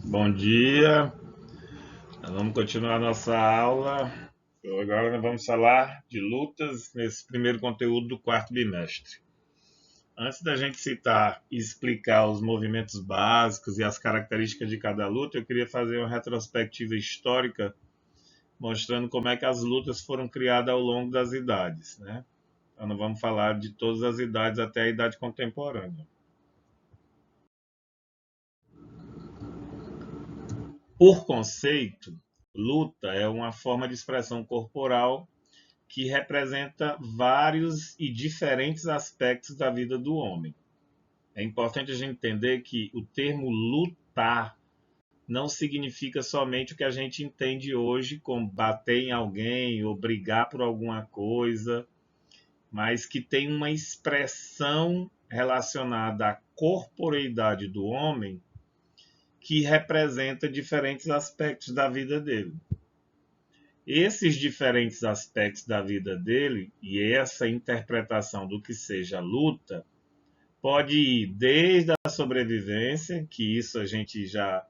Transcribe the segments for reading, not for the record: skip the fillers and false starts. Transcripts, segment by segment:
Bom dia, nós vamos continuar a nossa aula. Agora nós vamos falar de lutas nesse primeiro conteúdo do quarto bimestre. Antes da gente citar e explicar os movimentos básicos e as características de cada luta, eu queria fazer uma retrospectiva histórica mostrando como é que as lutas foram criadas ao longo das idades, né? Então nós vamos falar de todas as idades até a idade contemporânea. Por conceito, luta é uma forma de expressão corporal que representa vários e diferentes aspectos da vida do homem. É importante a gente entender que o termo lutar não significa somente o que a gente entende hoje como bater em alguém ou brigar por alguma coisa, mas que tem uma expressão relacionada à corporeidade do homem que representa diferentes aspectos da vida dele. Esses diferentes aspectos da vida dele e essa interpretação do que seja luta pode ir desde a sobrevivência, que isso a gente já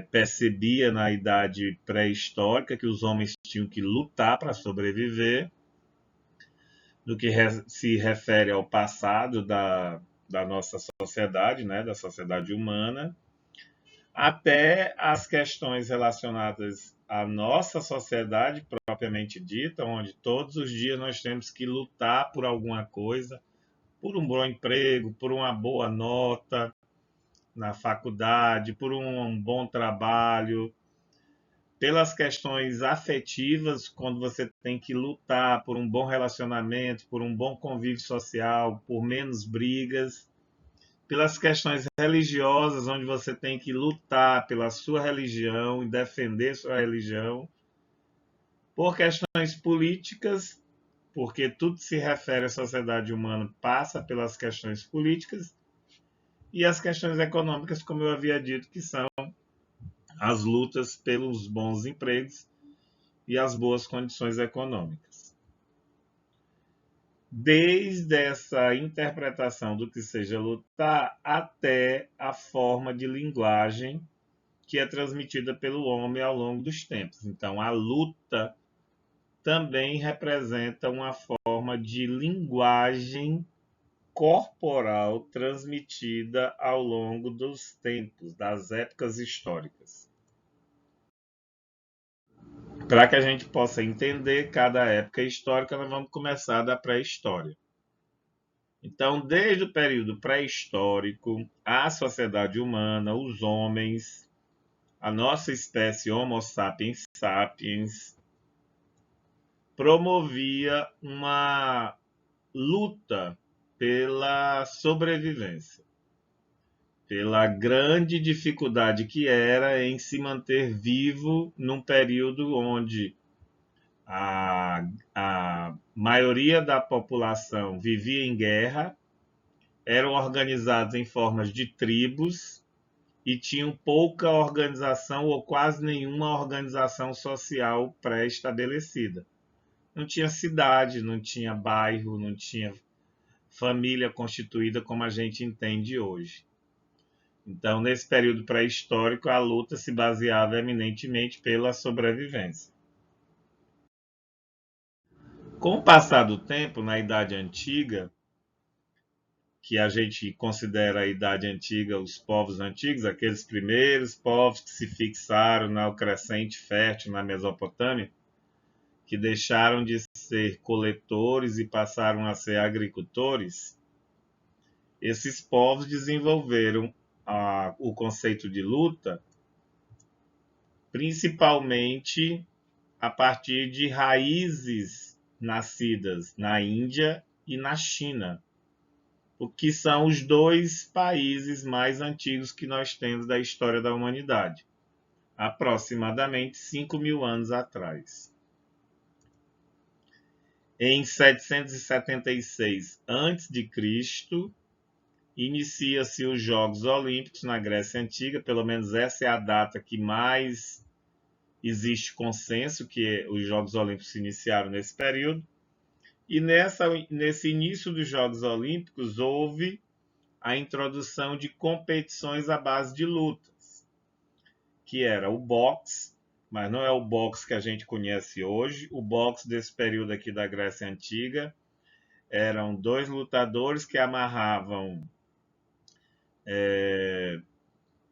percebia na idade pré-histórica, que os homens tinham que lutar para sobreviver, no que se refere ao passado da nossa sociedade, né, da sociedade humana, até as questões relacionadas à nossa sociedade propriamente dita, onde todos os dias nós temos que lutar por alguma coisa, por um bom emprego, por uma boa nota na faculdade, por um bom trabalho, pelas questões afetivas, quando você tem que lutar por um bom relacionamento, por um bom convívio social, por menos brigas, pelas questões religiosas, onde você tem que lutar pela sua religião e defender sua religião, por questões políticas, porque tudo se refere à sociedade humana passa pelas questões políticas, e as questões econômicas, como eu havia dito, que são as lutas pelos bons empregos e as boas condições econômicas. Desde essa interpretação do que seja lutar até a forma de linguagem que é transmitida pelo homem ao longo dos tempos. Então, a luta também representa uma forma de linguagem corporal transmitida ao longo dos tempos, das épocas históricas. Para que a gente possa entender cada época histórica, nós vamos começar da pré-história. Então, desde o período pré-histórico, a sociedade humana, os homens, a nossa espécie Homo sapiens sapiens, promovia uma luta pela sobrevivência, pela grande dificuldade que era em se manter vivo num período onde a maioria da população vivia em guerra, eram organizados em formas de tribos e tinham pouca organização ou quase nenhuma organização social pré-estabelecida. Não tinha cidade, não tinha bairro, não tinha família constituída como a gente entende hoje. Então, nesse período pré-histórico, a luta se baseava eminentemente pela sobrevivência. Com o passar do tempo, na Idade Antiga, que a gente considera a Idade Antiga os povos antigos, aqueles primeiros povos que se fixaram no crescente fértil na Mesopotâmia, que deixaram de ser coletores e passaram a ser agricultores, esses povos desenvolveram o conceito de luta, principalmente a partir de raízes nascidas na Índia e na China, o que são os dois países mais antigos que nós temos da história da humanidade, aproximadamente 5.000 anos atrás. Em 776 a.C., inicia-se os Jogos Olímpicos na Grécia Antiga, pelo menos essa é a data que mais existe consenso, que os Jogos Olímpicos se iniciaram nesse período. E nesse início dos Jogos Olímpicos houve a introdução de competições à base de lutas. que era o boxe, mas não é o boxe que a gente conhece hoje. O boxe desse período aqui da Grécia Antiga eram dois lutadores que amarravam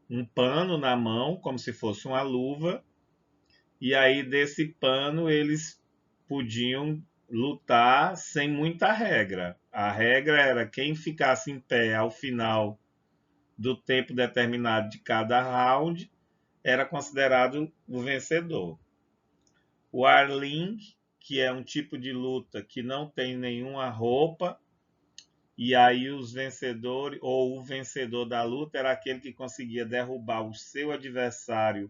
um pano na mão, como se fosse uma luva, e aí desse pano eles podiam lutar sem muita regra. A regra era quem ficasse em pé ao final do tempo determinado de cada round era considerado o vencedor. O Arling, que é um tipo de luta que não tem nenhuma roupa, e aí os vencedores, ou o vencedor da luta, era aquele que conseguia derrubar o seu adversário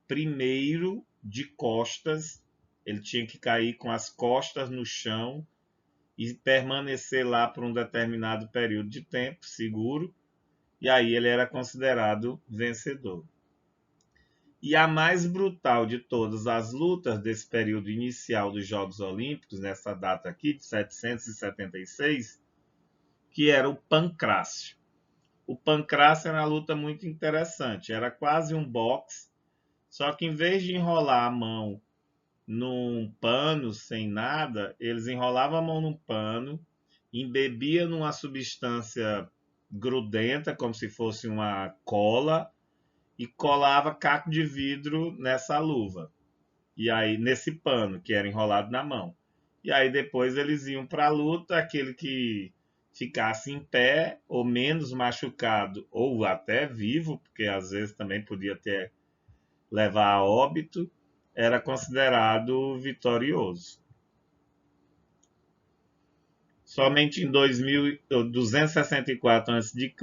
primeiro de costas. Ele tinha que cair com as costas no chão e permanecer lá por um determinado período de tempo seguro, e aí ele era considerado vencedor. E a mais brutal de todas as lutas desse período inicial dos Jogos Olímpicos, nessa data aqui, de 776, que era o pancrácio. O pancrácio era uma luta muito interessante, era quase um boxe, só que em vez de enrolar a mão num pano sem nada, eles enrolavam a mão num pano, embebiam numa substância grudenta, como se fosse uma cola, e colava caco de vidro nessa luva. E aí, nesse pano que era enrolado na mão. E aí depois eles iam para a luta, aquele que ficasse em pé ou menos machucado ou até vivo, porque às vezes também podia ter levar a óbito, era considerado vitorioso. Somente em 264 a.C.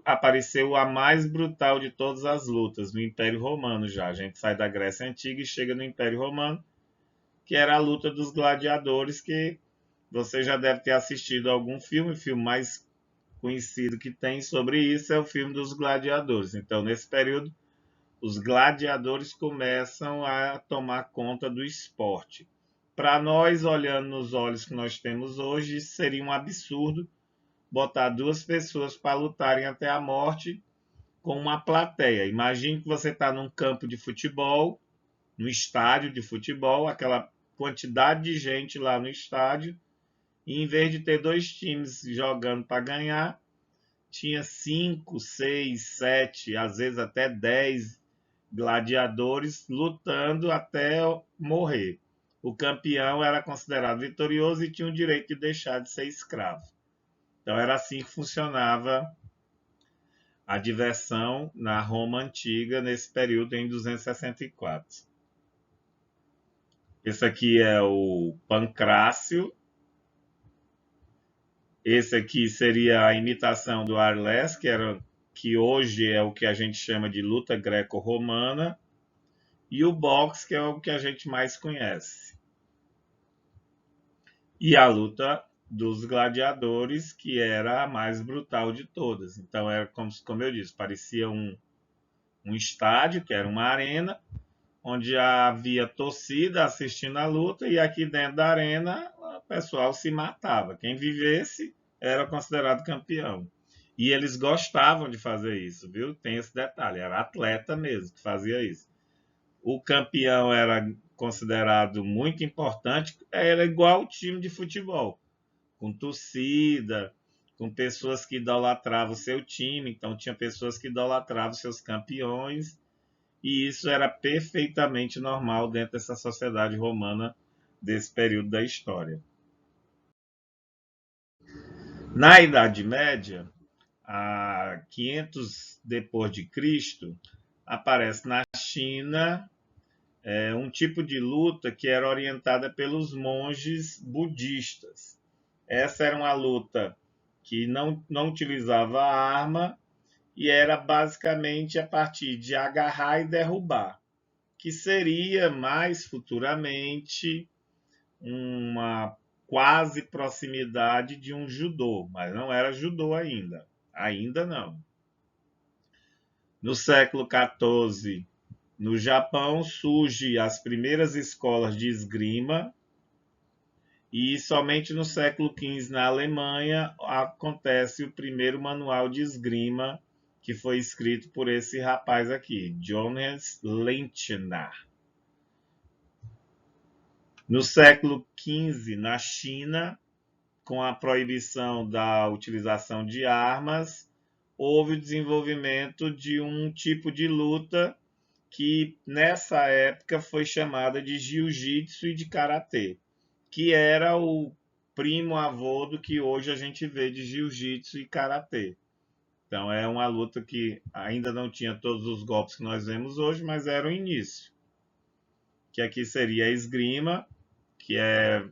apareceu a mais brutal de todas as lutas, no Império Romano já. A gente sai da Grécia Antiga e chega no Império Romano, que era a luta dos gladiadores, que você já deve ter assistido a algum filme. O filme mais conhecido que tem sobre isso é o filme dos gladiadores. Então, nesse período, os gladiadores começam a tomar conta do esporte. Para nós, olhando nos olhos que nós temos hoje, isso seria um absurdo botar duas pessoas para lutarem até a morte com uma plateia. Imagine que você está num campo de futebol, no estádio de futebol, aquela quantidade de gente lá no estádio, e em vez de ter dois times jogando para ganhar, tinha 5, 6, 7, às vezes até 10 gladiadores lutando até morrer. O campeão era considerado vitorioso e tinha o direito de deixar de ser escravo. Então era assim que funcionava a diversão na Roma antiga nesse período em 264. Esse aqui é o pancrácio. Esse aqui seria a imitação do Arles, que hoje é o que a gente chama de luta greco-romana, e o boxe, que é o que a gente mais conhece. E a luta dos gladiadores, que era a mais brutal de todas. Então, era como eu disse, parecia um estádio, que era uma arena, onde havia torcida assistindo a luta, e aqui dentro da arena o pessoal se matava. Quem vivesse era considerado campeão. E eles gostavam de fazer isso, viu? Tem esse detalhe, era atleta mesmo que fazia isso. O campeão era considerado muito importante, era igual ao time de futebol, com torcida, com pessoas que idolatravam o seu time, então tinha pessoas que idolatravam seus campeões, e isso era perfeitamente normal dentro dessa sociedade romana desse período da história. Na Idade Média, a 500 depois de Cristo, aparece na China um tipo de luta que era orientada pelos monges budistas. Essa era uma luta que não utilizava arma e era basicamente a partir de agarrar e derrubar, que seria mais futuramente uma quase proximidade de um judô, mas não era judô ainda. Ainda não. No século XIV, no Japão, surgem as primeiras escolas de esgrima e somente no século XV, na Alemanha, acontece o primeiro manual de esgrima, que foi escrito por esse rapaz aqui, Johannes Lentner. No século XV, na China, com a proibição da utilização de armas, houve o desenvolvimento de um tipo de luta que nessa época foi chamada de jiu-jitsu e de karatê, que era o primo avô do que hoje a gente vê de jiu-jitsu e karatê. Então é uma luta que ainda não tinha todos os golpes que nós vemos hoje, mas era o início. Que aqui seria a esgrima, que é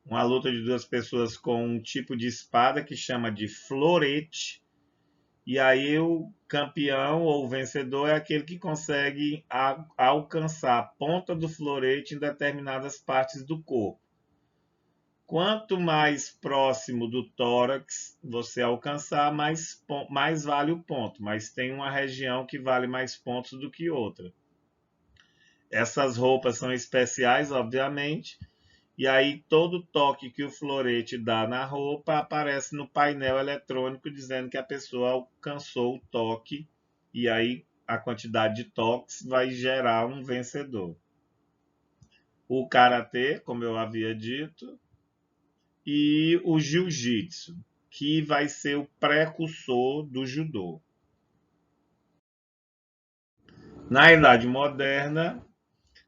uma luta de duas pessoas com um tipo de espada que chama de florete. E aí o campeão ou o vencedor é aquele que consegue alcançar a ponta do florete em determinadas partes do corpo. Quanto mais próximo do tórax você alcançar, mais vale o ponto. Mas tem uma região que vale mais pontos do que outra. Essas roupas são especiais, obviamente. E aí todo toque que o florete dá na roupa aparece no painel eletrônico dizendo que a pessoa alcançou o toque. E aí a quantidade de toques vai gerar um vencedor. O karatê, como eu havia dito, e o jiu-jitsu, que vai ser o precursor do judô. Na Idade Moderna,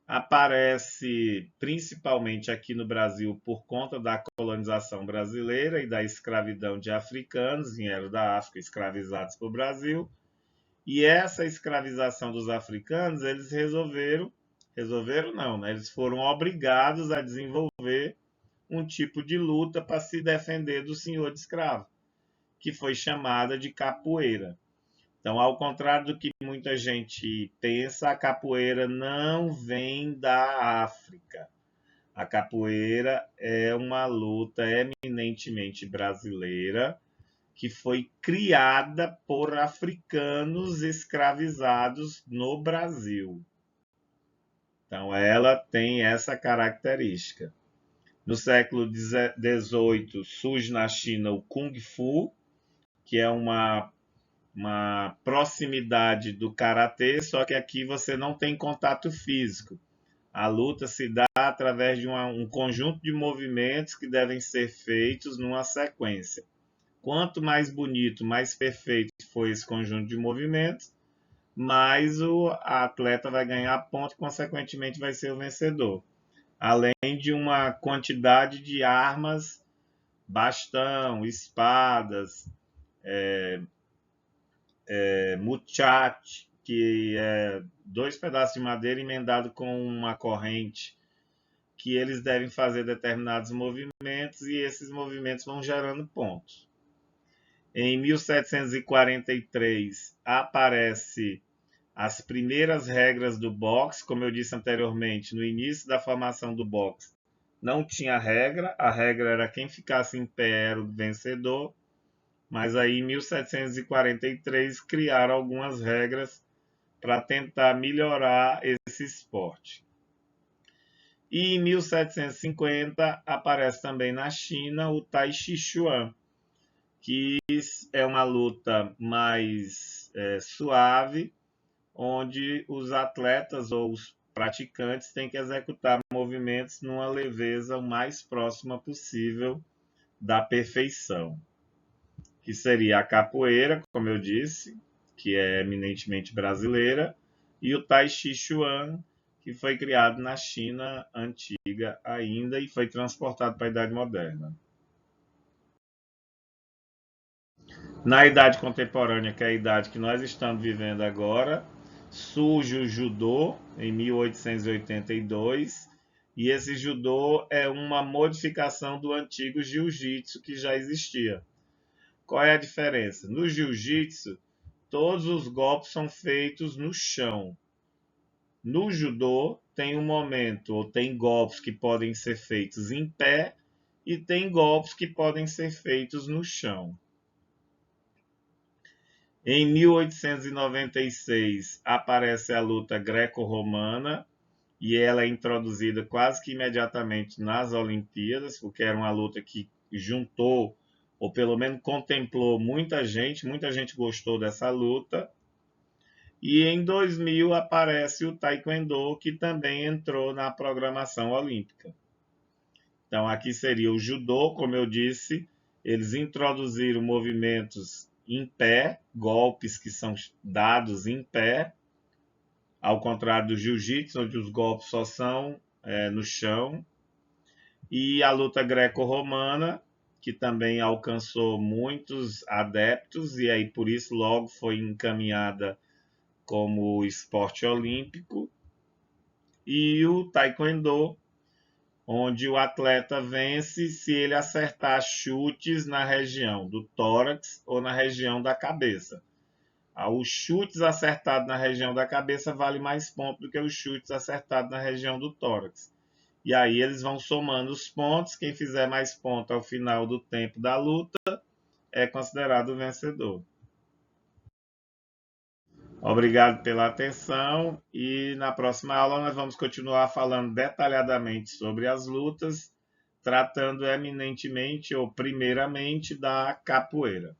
aparece principalmente aqui no Brasil por conta da colonização brasileira e da escravidão de africanos, vieram da África escravizados para o Brasil. E essa escravização dos africanos, eles resolveram não, né? Eles foram obrigados a desenvolver um tipo de luta para se defender do senhor de escravo, que foi chamada de capoeira. Então, ao contrário do que muita gente pensa, a capoeira não vem da África. A capoeira é uma luta eminentemente brasileira que foi criada por africanos escravizados no Brasil. Então, ela tem essa característica. No século XVIII surge na China o Kung Fu, que é uma proximidade do karatê, só que aqui você não tem contato físico. A luta se dá através de um conjunto de movimentos que devem ser feitos numa sequência. Quanto mais bonito, mais perfeito for esse conjunto de movimentos, mais o atleta vai ganhar ponto e, consequentemente, vai ser o vencedor. Além de uma quantidade de armas, bastão, espadas, muchach, que é 2 pedaços de madeira emendado com uma corrente, que eles devem fazer determinados movimentos e esses movimentos vão gerando pontos. Em 1743 aparece as primeiras regras do boxe, como eu disse anteriormente, no início da formação do boxe não tinha regra, a regra era quem ficasse em pé era o vencedor. Mas aí, em 1743, criaram algumas regras para tentar melhorar esse esporte. E em 1750 aparece também na China o Tai Chi Chuan, que é uma luta mais suave, onde os atletas ou os praticantes têm que executar movimentos numa leveza o mais próxima possível da perfeição. Que seria a capoeira, como eu disse, que é eminentemente brasileira, e o Tai Chi Chuan, que foi criado na China antiga ainda e foi transportado para a Idade Moderna. Na Idade Contemporânea, que é a idade que nós estamos vivendo agora, surge o judô em 1882, e esse judô é uma modificação do antigo jiu-jitsu que já existia. Qual é a diferença? No jiu-jitsu, todos os golpes são feitos no chão. No judô, tem um momento, ou tem golpes que podem ser feitos em pé e tem golpes que podem ser feitos no chão. Em 1896 aparece a luta greco-romana e ela é introduzida quase que imediatamente nas Olimpíadas, porque era uma luta que juntou ou pelo menos contemplou muita gente gostou dessa luta. E em 2000 aparece o Taekwondo, que também entrou na programação olímpica. Então aqui seria o judô, como eu disse, eles introduziram movimentos em pé, golpes que são dados em pé, ao contrário do jiu-jitsu, onde os golpes só são no chão. E a luta greco-romana, que também alcançou muitos adeptos, e aí por isso logo foi encaminhada como esporte olímpico. E o taekwondo, onde o atleta vence se ele acertar chutes na região do tórax ou na região da cabeça. Os chutes acertados na região da cabeça vale mais pontos do que os chutes acertados na região do tórax. E aí eles vão somando os pontos. Quem fizer mais pontos ao final do tempo da luta é considerado o vencedor. Obrigado pela atenção e na próxima aula nós vamos continuar falando detalhadamente sobre as lutas, tratando eminentemente ou primeiramente da capoeira.